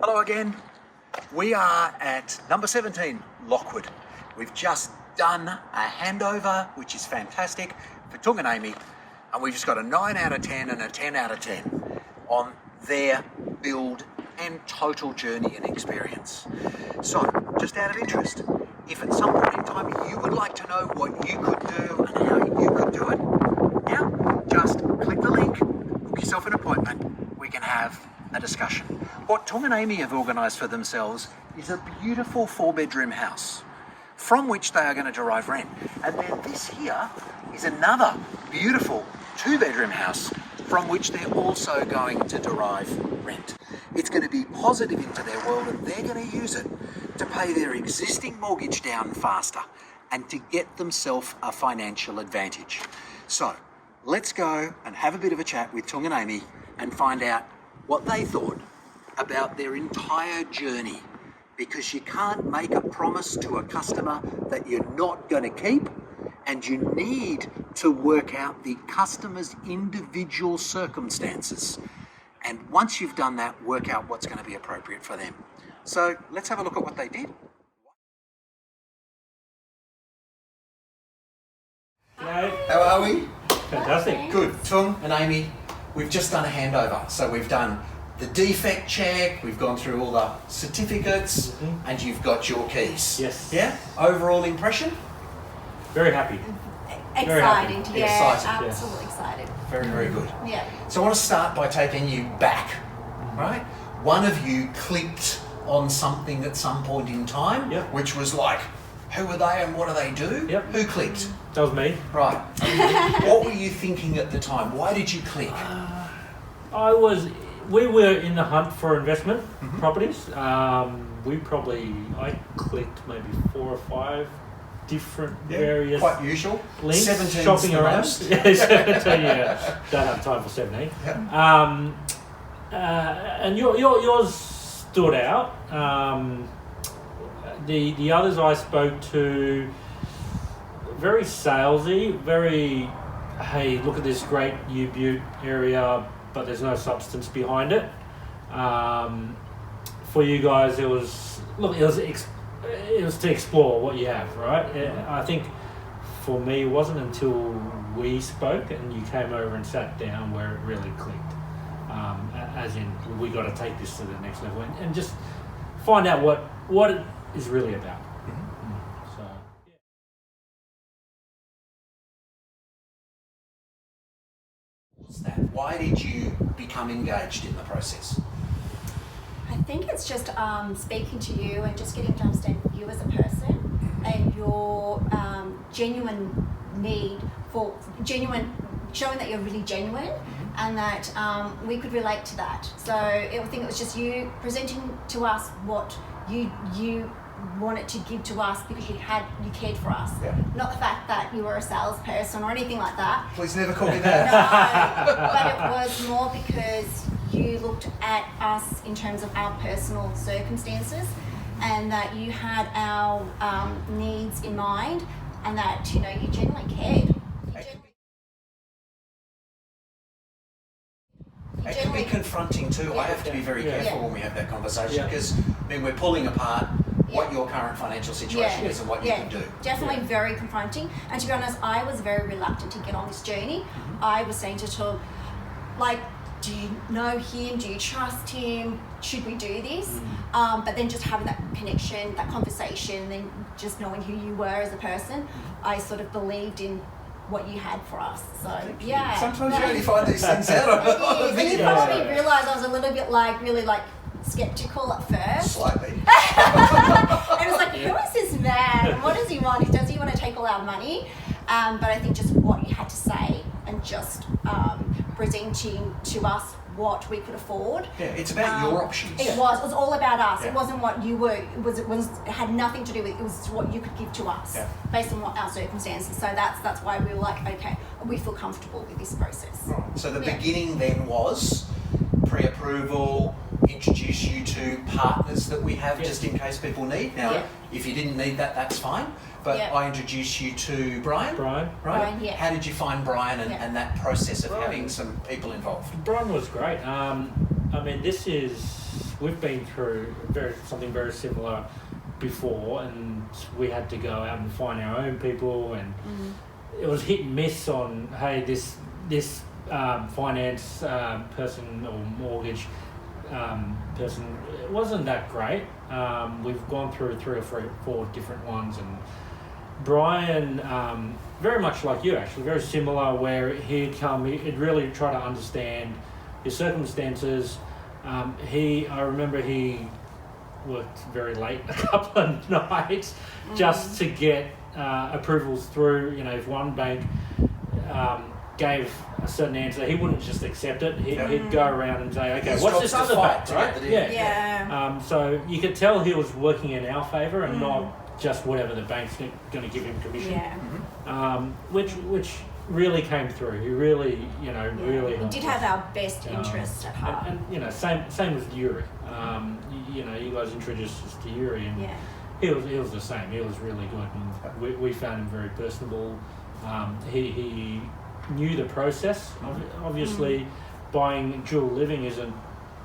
Hello again. We are at number 17, Lockwood. We've just done a handover, which is fantastic, for Tung and Amie, and we've just got a 9 out of 10 and a 10 out of 10 on their build and total journey and experience. So, just out of interest, if at some point in time you would like to know what you could do and how you could do it, yeah, just click the link, book yourself an appointment, we can have a discussion. What Tung and Amie have organised for themselves is a beautiful 4-bedroom house from which they are going to derive rent. And then this here is another beautiful 2-bedroom house from which they're also going to derive rent. It's going to be positive into their world, and they're going to use it to pay their existing mortgage down faster and to get themselves a financial advantage. So let's go and have a bit of a chat with Tung and Amie and find out what they thought about their entire journey, because you can't make a promise to a customer that you're not going to keep, and you need to work out the customer's individual circumstances. And once you've done that, work out what's going to be appropriate for them. So let's have a look at what they did. G'day. How are we? Fantastic. Good. Tung and Amie, we've just done a handover. So we've done the defect check, we've gone through all the certificates, and you've got your keys. Yes. Yeah? Overall impression? Very happy. Very happy. Excited, yeah, Excited, absolutely excited. Very, very good. Yeah. So I want to start by taking you back, right? One of you clicked on something at some point in time, Yep. which was like, who are they and what do they do? Yep. Who clicked? That was me. Right. What were you thinking at the time? Why did you click? We were in the hunt for investment properties. I clicked maybe 4 or 5 different various quite usual. links, 17's shopping the around. most. Yeah, 17, yeah. Don't have time for 17. Yep. And yours stood out. The others I spoke to, very salesy, very, hey, look at this great U-Butte area, but there's no substance behind it. For you guys, it was to explore what you have, right? I think for me, it wasn't until we spoke and you came over and sat down where it really clicked. As in, we got to take this to the next level and just find out what it is really about. So, yeah. What's that? Why did you become engaged in the process? I think it's just speaking to you and just getting to understand you as a person and your genuine need for showing that you're really genuine and that we could relate to that. So I think it was just you presenting to us what you wanted to give to us because you cared for us. Yeah. Not the fact that you were a salesperson or anything like that. Please never call me that. No, but it was more because you looked at us in terms of our personal circumstances and that you had our needs in mind and that, you genuinely cared. It can be confronting too. I have to be very careful when we have that conversation because we're pulling apart what your current financial situation is and what you can do. Definitely very confronting. And to be honest, I was very reluctant to get on this journey. I was saying to Tung, do you know him? Do you trust him? Should we do this? But then just having that connection, that conversation, then just knowing who you were as a person, I sort of believed in what you had for us. So yeah. Sometimes you only find these things out on a And you video. probably realised I was a little bit really skeptical at first. Slightly. And it was like, who is this man? What does he want? Does he want to take all our money? But I think just what you had to say and just presenting to us what we could afford. Yeah, it's about your options. It was all about us. Yeah. It wasn't what you were. It had nothing to do with it. It was what you could give to us based on what our circumstances. So that's why we were like, okay, we feel comfortable with this process. Right. So the beginning then was pre-approval, introduce you to partners that we have just in case people need. Now, if you didn't need that, that's fine. But I introduced you to Brian. Brian, yeah. How did you find Brian and that process of having some people involved? Brian was great. we've been through something very similar before, and we had to go out and find our own people, and it was hit and miss on, hey, this finance person or mortgage person, it wasn't that great. We've gone through 3 or 4 different ones, and Brian, very much like you actually, very similar, where he'd really try to understand your circumstances. I remember he worked very late a couple of nights just to get approvals through. You know, if one bank gave a certain answer, he wouldn't just accept it. He'd go around and say, okay, what's this other bank, right? Yeah. So you could tell he was working in our favour and not just whatever the bank's going to give him commission. Yeah. Which really came through. He really, really We did have our best interests at heart. And same with Yuri. You guys introduced us to Yuri, and he was the same. He was really good, and we found him very personable. He knew the process. Obviously, buying dual living isn't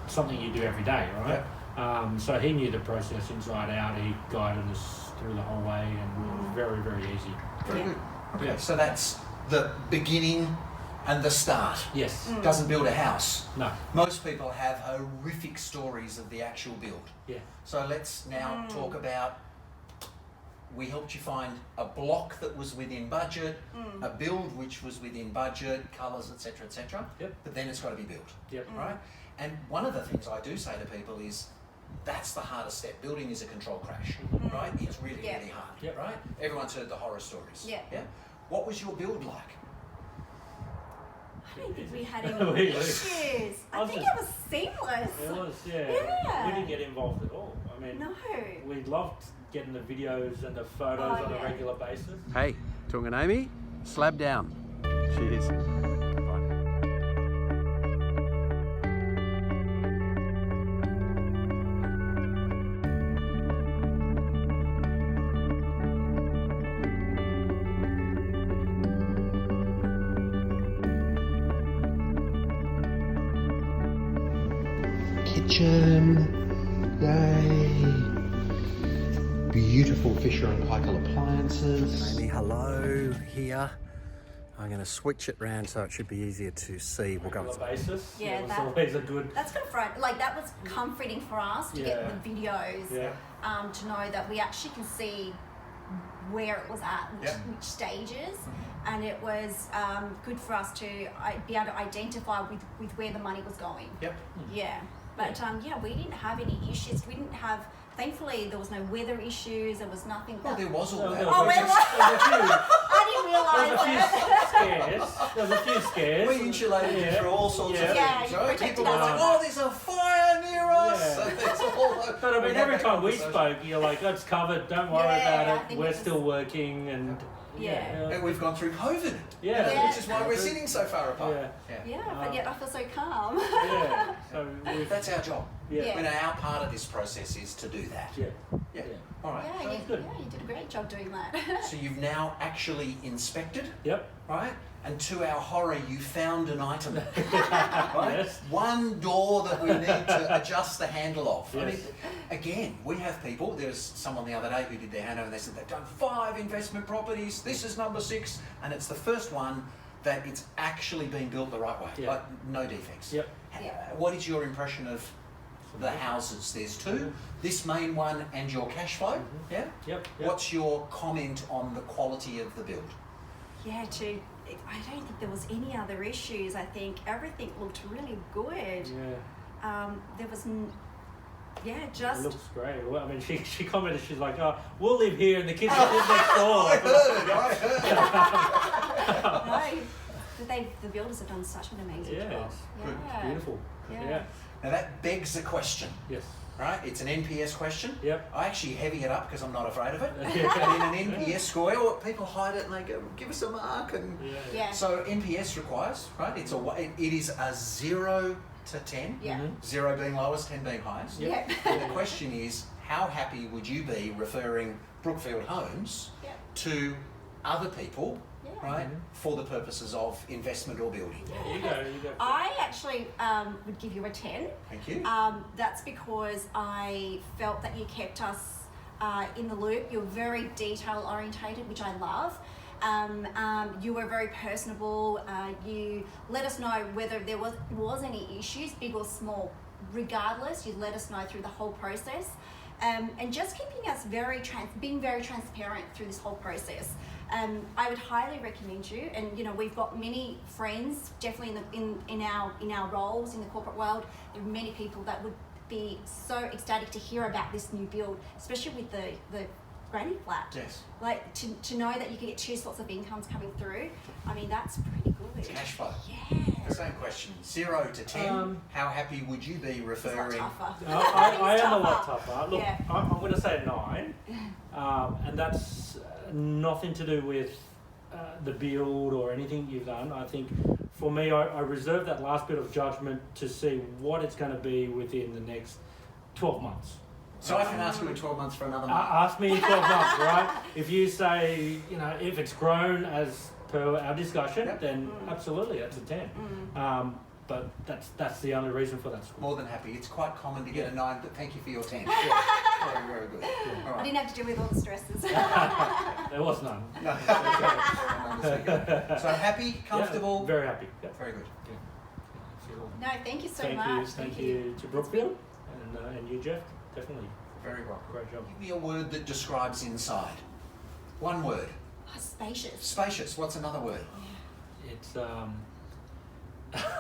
something you do every day, right? So he knew the process inside out. He guided us through the whole way, and it was very, very easy. Very good. Okay, so that's the beginning and the start. Yes. Doesn't build a house. No. Most people have horrific stories of the actual build. Yeah. So let's now talk about, we helped you find a block that was within budget, a build which was within budget, colours, etc., etc. Yep. But then it's got to be built. Yep. Right? And one of the things I do say to people is, that's the hardest step. Building is a control crash, right? It's really, really hard, right? Everyone's heard the horror stories. Yeah. What was your build like? I don't think we had any issues. I think it was seamless. It was, We didn't get involved at all. I mean, we loved getting the videos and the photos on a regular basis. Hey, Tung and Amie, slab down. Cheers. Kitchen, yay! Beautiful Fisher & Paykel appliances. Amie, hello, here. I'm going to switch it round so it should be easier to see. We'll go with basis. Yeah, that's always a good. That's good for that was comforting for us to get the videos. To know that we actually can see where it was at, which stages, and it was good for us to be able to identify with where the money was going. But we didn't have any issues. We didn't have. Thankfully, there was no weather issues. There was nothing. Well, there was all that. I didn't realise that. There was a few scares. We insulated you through all sorts of things, right? People were like, us. oh, there's a fire near us. So there's all but I mean, every time we spoke, you're like, it's covered, don't worry about it. We're still working, and and we've gone through COVID. Which is why we're sitting so far apart. But yet I feel so calm. So that's our job. Yeah. When our part of this process is to do that. All right. You did a great job doing that. So you've now actually inspected. Right? And to our horror, you found an item. Right? Yes. One door that we need to adjust the handle of. I mean, again, we have people. There was someone the other day who did their handover and they said they've done 5 investment properties. This is number 6, and it's the first one that it's actually been built the right way. Like no defects. What is your impression of the houses? There's 2, this main one and your cash flow. What's your comment on the quality of the build? I don't think there was any other issues. I think everything looked really good. There was just... It looks great. Well, I mean, she commented, she's like, oh, we'll live here and the kids will live next door. I heard. The builders have done such an amazing job. Good. Beautiful. Now that begs the question. Right? It's an NPS question. I actually heavy it up because I'm not afraid of it. And in an NPS score, people hide it and they go, give us a mark. And so NPS requires, right? It is a 0 to 10. 0 being lowest, 10 being highest. The question is, how happy would you be referring Brookfield Homes to other people right, for the purposes of investment or building. Yeah, you go. I actually would give you a 10. Thank you. That's because I felt that you kept us in the loop. You're very detail orientated, which I love. You were very personable. You let us know whether there was any issues, big or small. Regardless, you let us know through the whole process. And just keeping us being very transparent through this whole process. I would highly recommend you. And you know, we've got many friends, definitely in our roles in the corporate world. There are many people that would be so ecstatic to hear about this new build, especially with the granny flat. Yes. Like to know that you can get 2 sorts of incomes coming through. I mean, that's pretty good. It's cash flow. Yeah. Same question. 0 to 10. How happy would you be referring? It's a lot tougher. I am a lot Tougher. tougher. Look, Yeah. I'm going to say 9, and that's nothing to do with the build or anything you've done. I think for me, I reserve that last bit of judgment to see what it's going to be within the next 12 months. So I can ask you in 12 months for another month. Ask me in 12 months, right? If you say, you know, if it's grown as per our discussion, Yep. then absolutely, that's a 10. But that's the only reason for that score. More than happy. It's quite common to get a 9, but thank you for your 10. Yeah. Very, very good. All I right. didn't have to deal with all the stresses. There was none. No. So happy, comfortable. Yeah, very happy. Yeah. Very good. No, thank you so Thank much. you, thank you to Brookfield and you, Jeff. Definitely, Very well. great job. Give me a word that describes inside. One word. Oh, spacious. Spacious. What's another word? It's I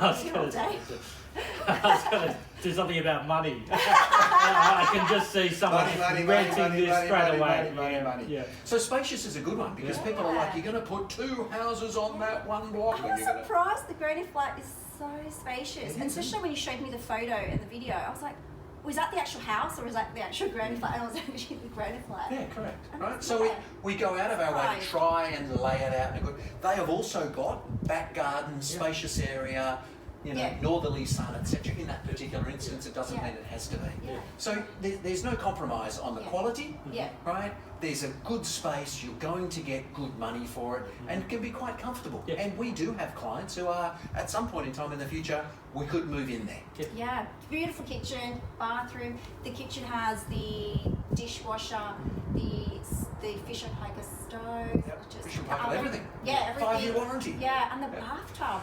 was All going day. to do something about money. I can just see someone renting this straight away. money. Yeah. So spacious is a good one because Yeah. people are like, you're going to put 2 houses on that one block. I and was you're gonna... surprised the granny flat is so spacious. It And is, especially when you showed me the photo and the video, I was like, was that the actual house or was that the actual granny flat? And it was actually the granny flat. Yeah, correct. And Right. it's So yeah. we go out of our way to Right. try and lay it out in a good. They have also got back garden, spacious area, you know, Yeah. northerly sun, etc. In that particular instance, it doesn't Yeah. mean it has to be. Yeah. So there's no compromise on the Yeah. quality. Yeah. Right. There's a good space. You're going to get good money for it, and can be quite comfortable. Yeah. And we do have clients who are at some point in time in the future we could move in there. Yeah, beautiful kitchen, bathroom. The kitchen has the dishwasher, the fish and poker stove. Yep, just fish and the poker, oven. everything. Yeah, everything. 5-year warranty. Yeah, and the bathtub.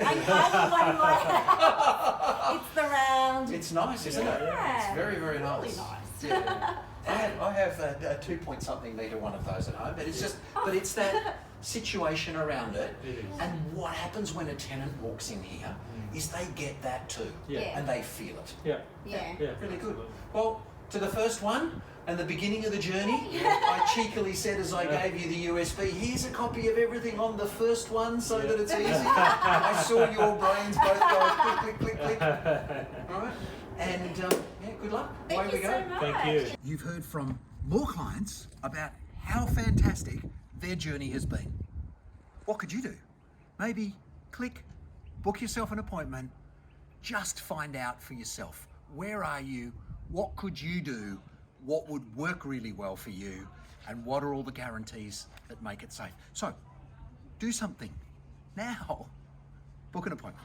I love the one in my house. It's the round. It's nice, isn't it? Yeah. It's very, very Really nice. nice. Yeah. I have a 2-point-something metre one of those at home, but it's just, but it's that situation around it. It is. And what happens when a tenant walks in here is they get that too, Yeah. and they feel it. Yeah. Yeah. Yeah. Really good. Absolutely. Well, to the first one and the beginning of the journey, I cheekily said as I gave you the USB, here's a copy of everything on the first one so that it's easy. I saw your brains both go click, click, click, click. All right. And yeah, good luck. Away Thank we you go. so much. Thank you. You've heard from more clients about how fantastic their journey has been. What could you do? Maybe click, book yourself an appointment, just find out for yourself. Where are you? What could you do? What would work really well for you? And what are all the guarantees that make it safe? So, do something now. Book an appointment.